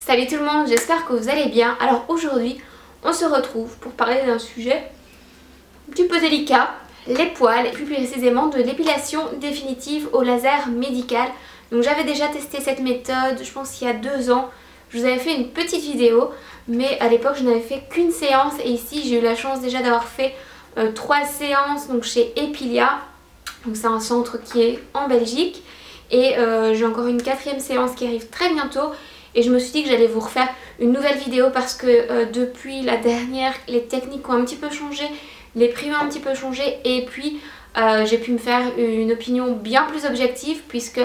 Salut tout le monde, j'espère que vous allez bien. Alors aujourd'hui, on se retrouve pour parler d'un sujet un petit peu délicat, les poils, et plus précisément de l'épilation définitive au laser médical. Donc j'avais déjà testé cette méthode, je pense il y a 2 ans. Je vous avais fait une petite vidéo, mais à l'époque je n'avais fait qu'une séance et ici j'ai eu la chance déjà d'avoir fait 3 séances donc chez Epilia. Donc c'est un centre qui est en Belgique et j'ai encore une 4e séance qui arrive très bientôt. Et je me suis dit que j'allais vous refaire une nouvelle vidéo parce que depuis la dernière, les techniques ont un petit peu changé, les prix ont un petit peu changé et puis j'ai pu me faire une opinion bien plus objective puisque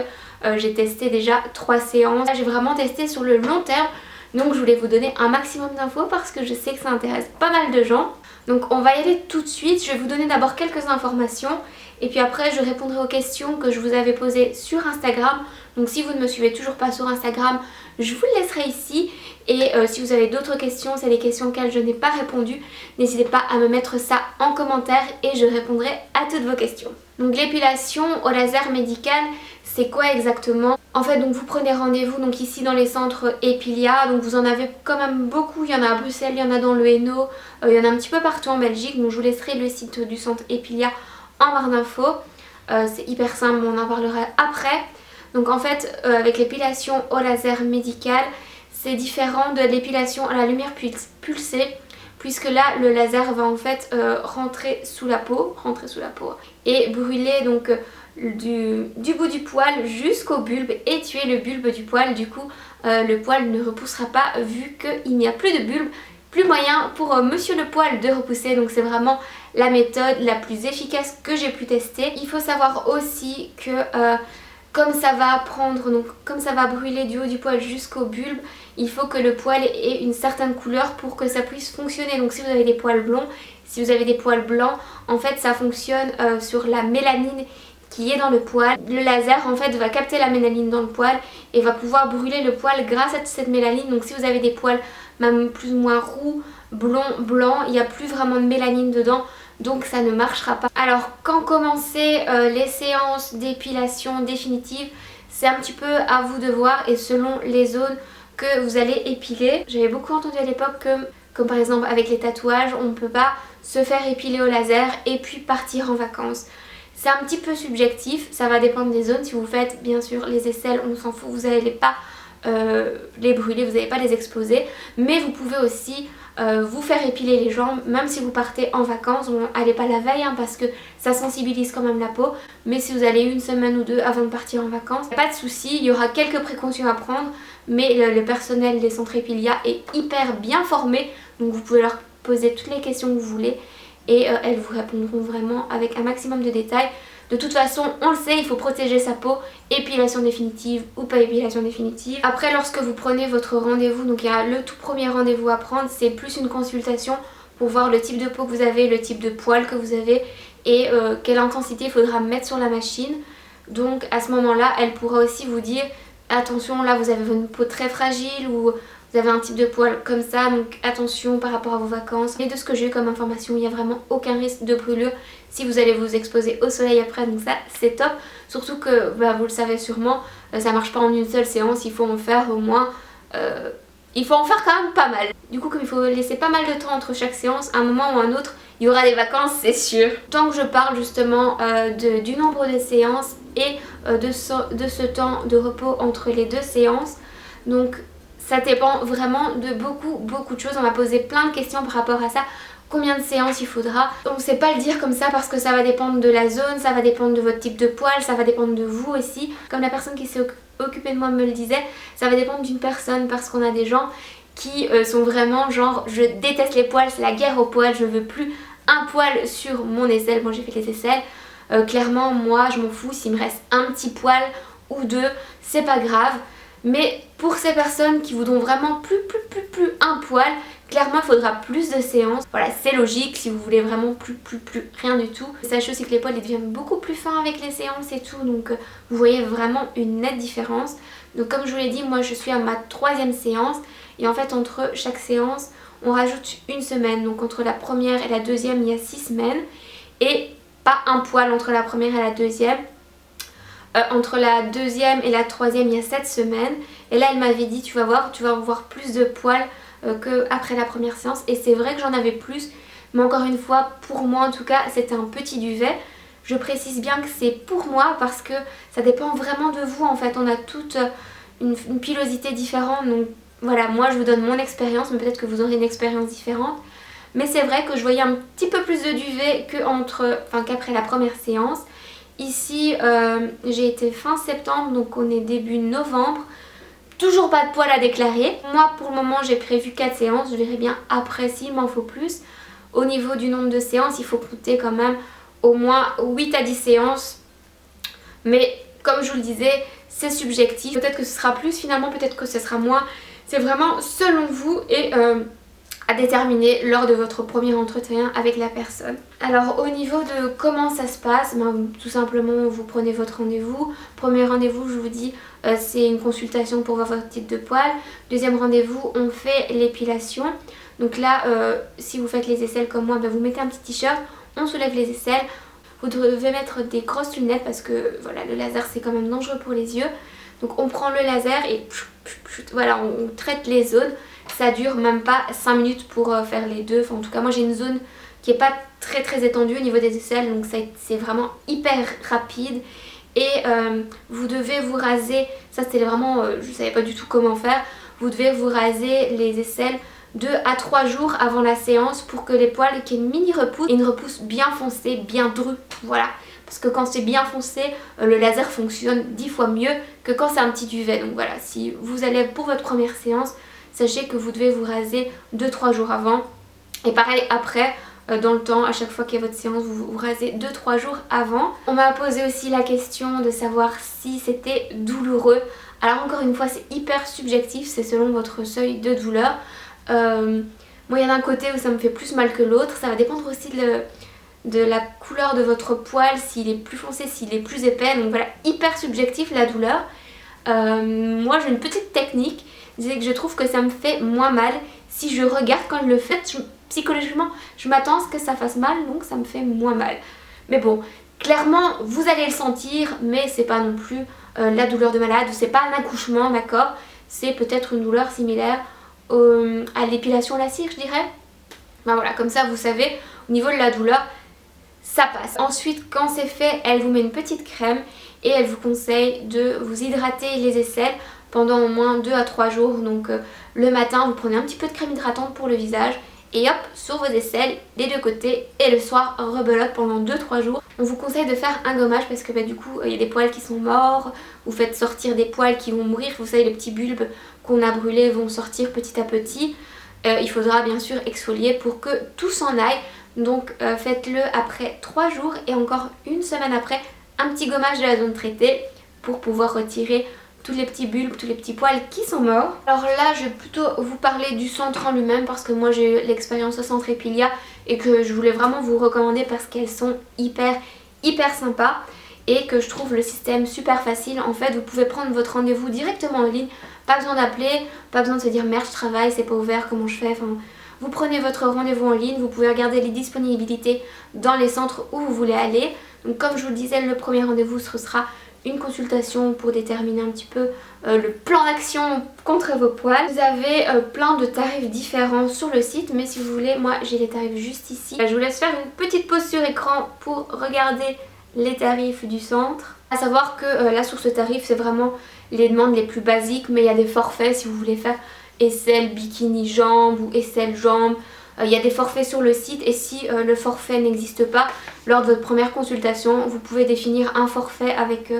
j'ai testé déjà 3 séances. J'ai vraiment testé sur le long terme, donc je voulais vous donner un maximum d'infos parce que je sais que ça intéresse pas mal de gens. Donc on va y aller tout de suite, je vais vous donner d'abord quelques informations et puis après je répondrai aux questions que je vous avais posées sur Instagram. Donc si vous ne me suivez toujours pas sur Instagram, je vous le laisserai ici. Et si vous avez d'autres questions, c'est des questions auxquelles je n'ai pas répondu, n'hésitez pas à me mettre ça en commentaire et je répondrai à toutes vos questions. Donc l'épilation au laser médical, c'est quoi exactement? En fait, donc vous prenez rendez-vous donc ici dans les centres Epilia, donc vous en avez quand même beaucoup, il y en a à Bruxelles, il y en a dans le Hainaut, il y en a un petit peu partout en Belgique, donc je vous laisserai le site du centre Epilia en barre d'infos. C'est hyper simple, on en parlera après. Donc en fait, avec l'épilation au laser médical, c'est différent de l'épilation à la lumière pulsée, puisque là le laser va en fait rentrer sous la peau et brûler donc du bout du poil jusqu'au bulbe et tuer le bulbe du poil. Du coup le poil ne repoussera pas vu qu'il n'y a plus de bulbe, plus moyen pour monsieur le poil de repousser. Donc c'est vraiment la méthode la plus efficace que j'ai pu tester. Il faut savoir aussi que comme ça va brûler du haut du poil jusqu'au bulbe, il faut que le poil ait une certaine couleur pour que ça puisse fonctionner. Donc si vous avez des poils blonds, si vous avez des poils blancs, en fait ça fonctionne sur la mélanine qui est dans le poil. Le laser en fait va capter la mélanine dans le poil et va pouvoir brûler le poil grâce à cette mélanine. Donc si vous avez des poils même plus ou moins roux, blonds, blancs, il n'y a plus vraiment de mélanine dedans. Donc ça ne marchera pas. Alors quand commencer les séances d'épilation définitive, c'est un petit peu à vous de voir et selon les zones que vous allez épiler. J'avais beaucoup entendu à l'époque que, comme par exemple avec les tatouages, on ne peut pas se faire épiler au laser et puis partir en vacances. C'est un petit peu subjectif, ça va dépendre des zones. Si vous faites bien sûr les aisselles, on s'en fout, vous n'allez pas les brûler, vous n'allez pas les exploser. Mais vous pouvez aussi vous faire épiler les jambes, même si vous partez en vacances. Bon, allez pas la veille parce que ça sensibilise quand même la peau, mais si vous allez 1 semaine ou 2 avant de partir en vacances, pas de souci, il y aura quelques précautions à prendre, mais le personnel des centres Epilia est hyper bien formé, donc vous pouvez leur poser toutes les questions que vous voulez et elles vous répondront vraiment avec un maximum de détails. De toute façon, on le sait, il faut protéger sa peau, épilation définitive ou pas épilation définitive. Après, lorsque vous prenez votre rendez-vous, donc il y a le tout premier rendez-vous à prendre, c'est plus une consultation pour voir le type de peau que vous avez, le type de poils que vous avez et quelle intensité il faudra mettre sur la machine. Donc à ce moment-là, elle pourra aussi vous dire attention, là vous avez une peau très fragile ou vous avez un type de poil comme ça, donc attention par rapport à vos vacances. Et de ce que j'ai eu comme information, il n'y a vraiment aucun risque de brûlure si vous allez vous exposer au soleil après, donc ça c'est top. Surtout que vous le savez sûrement, ça marche pas en une seule séance, il faut en faire au moins... il faut en faire quand même pas mal. Du coup, comme il faut laisser pas mal de temps entre chaque séance, à un moment ou un autre, il y aura des vacances, c'est sûr. Tant que je parle justement du nombre de séances et de ce temps de repos entre les 2 séances, donc ça dépend vraiment de beaucoup de choses. On m'a posé plein de questions par rapport à ça. Combien de séances il faudra? On ne sait pas le dire comme ça parce que ça va dépendre de la zone, ça va dépendre de votre type de poil, ça va dépendre de vous aussi. Comme la personne qui s'est occupée de moi me le disait, ça va dépendre d'une personne parce qu'on a des gens qui sont vraiment genre je déteste les poils, c'est la guerre aux poils, je veux plus un poil sur mon aisselle. Moi j'ai fait les aisselles, clairement moi je m'en fous s'il me reste un petit poil ou 2, c'est pas grave. Mais pour ces personnes qui voudront vraiment plus un poil, clairement il faudra plus de séances. Voilà, c'est logique si vous voulez vraiment plus rien du tout. Sachez aussi que les poils ils deviennent beaucoup plus fins avec les séances et tout, donc vous voyez vraiment une nette différence. Donc comme je vous l'ai dit, moi je suis à ma 3e séance et en fait entre chaque séance on rajoute 1 semaine. Donc entre la première et la 2e il y a 6 semaines et pas un poil entre la première et la 2e. Entre la 2e et la 3e il y a 7 semaines et là elle m'avait dit tu vas voir plus de poils qu'après la première séance, et c'est vrai que j'en avais plus, mais encore une fois pour moi en tout cas c'était un petit duvet. Je précise bien que c'est pour moi parce que ça dépend vraiment de vous en fait, on a toute une pilosité différente, donc voilà, moi je vous donne mon expérience, mais peut-être que vous aurez une expérience différente. Mais c'est vrai que je voyais un petit peu plus de duvet qu'après la première séance. Ici j'ai été fin septembre, donc on est début novembre. Toujours pas de poils à déclarer. Moi pour le moment j'ai prévu 4 séances, je verrai bien après s'il m'en faut plus. Au niveau du nombre de séances, il faut compter quand même au moins 8 à 10 séances. Mais comme je vous le disais, c'est subjectif. Peut-être que ce sera plus finalement, peut-être que ce sera moins. C'est vraiment selon vous et à déterminer lors de votre premier entretien avec la personne. Alors au niveau de comment ça se passe, tout simplement vous prenez votre rendez-vous. Premier rendez-vous, je vous dis, c'est une consultation pour voir votre type de poils. Deuxième rendez-vous, on fait l'épilation. Donc là, si vous faites les aisselles comme moi, vous mettez un petit t-shirt, on soulève les aisselles. Vous devez mettre des grosses lunettes parce que voilà, le laser c'est quand même dangereux pour les yeux. Donc on prend le laser et voilà, on traite les zones. Ça dure même pas 5 minutes pour faire les deux. Enfin en tout cas moi j'ai une zone qui est pas très étendue au niveau des aisselles, donc c'est vraiment hyper rapide. Et vous devez vous raser, ça c'était vraiment, je savais pas du tout comment faire. Vous devez vous raser les aisselles 2 à 3 jours avant la séance pour que les poils qu'il y ait une mini repousse et une repousse bien foncée, bien drue, voilà. Parce que quand c'est bien foncé, le laser fonctionne 10 fois mieux que quand c'est un petit duvet. Donc voilà, si vous allez pour votre première séance, sachez que vous devez vous raser 2-3 jours avant. Et pareil après, dans le temps, à chaque fois qu'il y a votre séance, vous vous rasez 2-3 jours avant. On m'a posé aussi la question de savoir si c'était douloureux. Alors encore une fois, c'est hyper subjectif, c'est selon votre seuil de douleur. Moi il y a d'un côté où ça me fait plus mal que l'autre, ça va dépendre aussi de la couleur de votre poil, s'il est plus foncé, s'il est plus épais, donc voilà, hyper subjectif la douleur. Moi j'ai une petite technique, c'est que je trouve que ça me fait moins mal si je regarde quand je le fais, psychologiquement je m'attends à ce que ça fasse mal, donc ça me fait moins mal. Mais bon, clairement vous allez le sentir, mais c'est pas non plus la douleur de malade, c'est pas un accouchement, d'accord, c'est peut-être une douleur similaire à l'épilation la cire, je dirais. Voilà, comme ça vous savez, au niveau de la douleur, ça passe. Ensuite, quand c'est fait, elle vous met une petite crème et elle vous conseille de vous hydrater les aisselles pendant au moins 2 à 3 jours. Donc le matin, vous prenez un petit peu de crème hydratante pour le visage et hop, sur vos aisselles, les deux côtés, et le soir, rebelote pendant 2-3 jours. On vous conseille de faire un gommage parce que du coup, il y a des poils qui sont morts, vous faites sortir des poils qui vont mourir, vous savez, les petits bulbes qu'on a brûlés vont sortir petit à petit. Il faudra bien sûr exfolier pour que tout s'en aille. Donc faites-le après 3 jours et encore une semaine après, un petit gommage de la zone traitée pour pouvoir retirer tous les petits bulbes, tous les petits poils qui sont morts. Alors là je vais plutôt vous parler du centre en lui-même parce que moi j'ai eu l'expérience au centre Epilia et que je voulais vraiment vous recommander parce qu'elles sont hyper sympas et que je trouve le système super facile. En fait vous pouvez prendre votre rendez-vous directement en ligne, pas besoin d'appeler, pas besoin de se dire merde je travaille, c'est pas ouvert, comment je fais, enfin... Vous prenez votre rendez-vous en ligne, vous pouvez regarder les disponibilités dans les centres où vous voulez aller. Donc comme je vous le disais, le premier rendez-vous ce sera une consultation pour déterminer un petit peu le plan d'action contre vos poils. Vous avez plein de tarifs différents sur le site, mais si vous voulez, moi j'ai les tarifs juste ici. Je vous laisse faire une petite pause sur écran pour regarder les tarifs du centre. À savoir que là sur ce tarif c'est vraiment les demandes les plus basiques, mais il y a des forfaits si vous voulez faire aisselle bikini jambes ou aisselle jambes. Il y a des forfaits sur le site et si le forfait n'existe pas, lors de votre première consultation, vous pouvez définir un forfait avec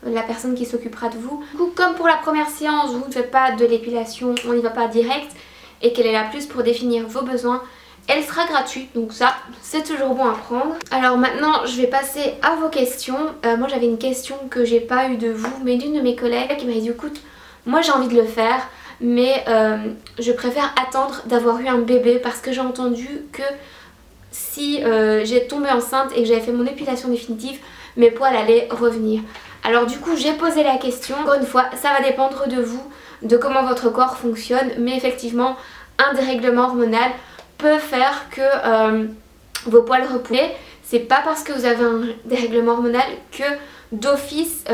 la personne qui s'occupera de vous. Du coup, comme pour la première séance, vous ne faites pas de l'épilation, on n'y va pas direct et qu'elle est là plus pour définir vos besoins, elle sera gratuite, donc ça c'est toujours bon à prendre. Alors maintenant je vais passer à vos questions. Moi j'avais une question que j'ai pas eu de vous mais d'une de mes collègues qui m'a dit écoute, moi j'ai envie de le faire mais je préfère attendre d'avoir eu un bébé parce que j'ai entendu que si j'ai tombé enceinte et que j'avais fait mon épilation définitive, mes poils allaient revenir. Alors du coup j'ai posé la question, encore une fois ça va dépendre de vous, de comment votre corps fonctionne, mais effectivement un dérèglement hormonal peut faire que vos poils repoussent. C'est pas parce que vous avez un dérèglement hormonal que d'office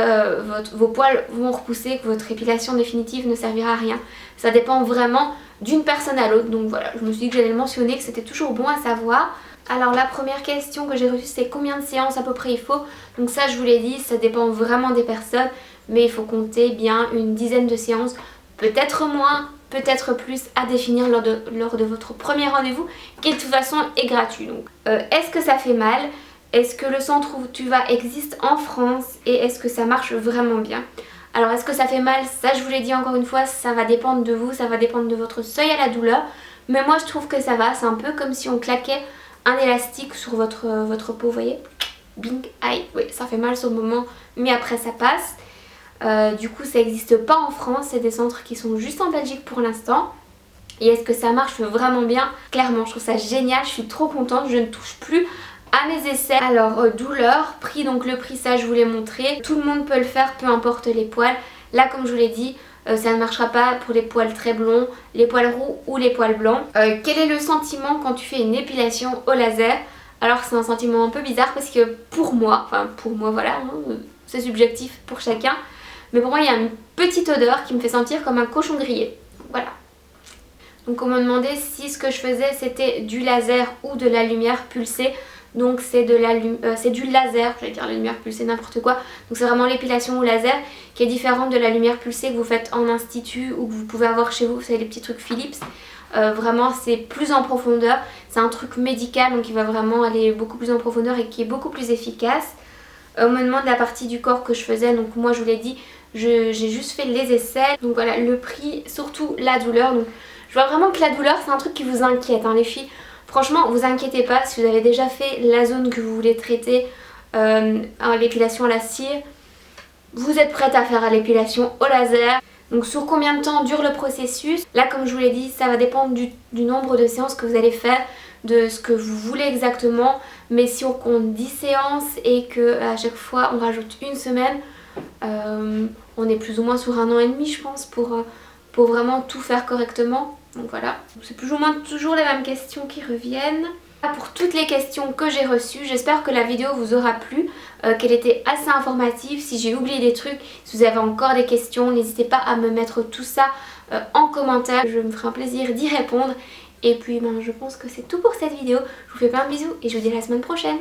vos poils vont repousser, que votre épilation définitive ne servira à rien. Ça dépend vraiment d'une personne à l'autre. Donc voilà, je me suis dit que j'allais le mentionner, que c'était toujours bon à savoir. Alors la première question que j'ai reçue, c'est combien de séances à peu près il faut. Donc ça, je vous l'ai dit, ça dépend vraiment des personnes, mais il faut compter bien une dizaine de séances, peut-être moins, peut-être plus, à définir lors de votre premier rendez-vous, qui de toute façon est gratuit. Donc est-ce que ça fait mal? Est-ce que le centre où tu vas existe en France et est-ce que ça marche vraiment bien? Alors est-ce que ça fait mal? Ça, je vous l'ai dit encore une fois, ça va dépendre de vous, ça va dépendre de votre seuil à la douleur. Mais moi je trouve que ça va, c'est un peu comme si on claquait un élastique sur votre peau, vous voyez? Bing, aïe, oui, ça fait mal sur le moment, mais après ça passe. Du coup ça n'existe pas en France, c'est des centres qui sont juste en Belgique pour l'instant. Et est-ce que ça marche vraiment bien? Clairement, je trouve ça génial, je suis trop contente, je ne touche plus à mes essais. Alors douleur, prix, donc le prix ça je vous l'ai montré, tout le monde peut le faire, peu importe les poils. Là comme je vous l'ai dit, ça ne marchera pas pour les poils très blonds, les poils roux ou les poils blancs. Quel est le sentiment quand tu fais une épilation au laser? Alors c'est un sentiment un peu bizarre parce que pour moi voilà, hein, c'est subjectif pour chacun, mais pour moi il y a une petite odeur qui me fait sentir comme un cochon grillé, voilà. Donc on me demandait si ce que je faisais c'était du laser ou de la lumière pulsée. Donc c'est du laser, j'allais dire la lumière pulsée, n'importe quoi. Donc c'est vraiment l'épilation au laser qui est différente de la lumière pulsée que vous faites en institut ou que vous pouvez avoir chez vous, vous savez les petits trucs Philips. Vraiment c'est plus en profondeur, c'est un truc médical donc il va vraiment aller beaucoup plus en profondeur et qui est beaucoup plus efficace. On me demande la partie du corps que je faisais, donc moi je vous l'ai dit, j'ai juste fait les essais. Donc voilà, le prix, surtout la douleur. Donc je vois vraiment que la douleur c'est un truc qui vous inquiète hein, les filles. Franchement, vous inquiétez pas, si vous avez déjà fait la zone que vous voulez traiter, l'épilation à la cire, vous êtes prête à faire l'épilation au laser. Donc sur combien de temps dure le processus? Là comme je vous l'ai dit, ça va dépendre du nombre de séances que vous allez faire, de ce que vous voulez exactement. Mais si on compte 10 séances et qu'à chaque fois on rajoute une semaine, on est plus ou moins sur 1 an et demi je pense pour vraiment tout faire correctement. Donc voilà, c'est plus ou moins toujours les mêmes questions qui reviennent. Pour toutes les questions que j'ai reçues, j'espère que la vidéo vous aura plu, qu'elle était assez informative. Si j'ai oublié des trucs, si vous avez encore des questions, n'hésitez pas à me mettre tout ça en commentaire. Je me ferai un plaisir d'y répondre. Et puis je pense que c'est tout pour cette vidéo. Je vous fais plein de bisous et je vous dis à la semaine prochaine.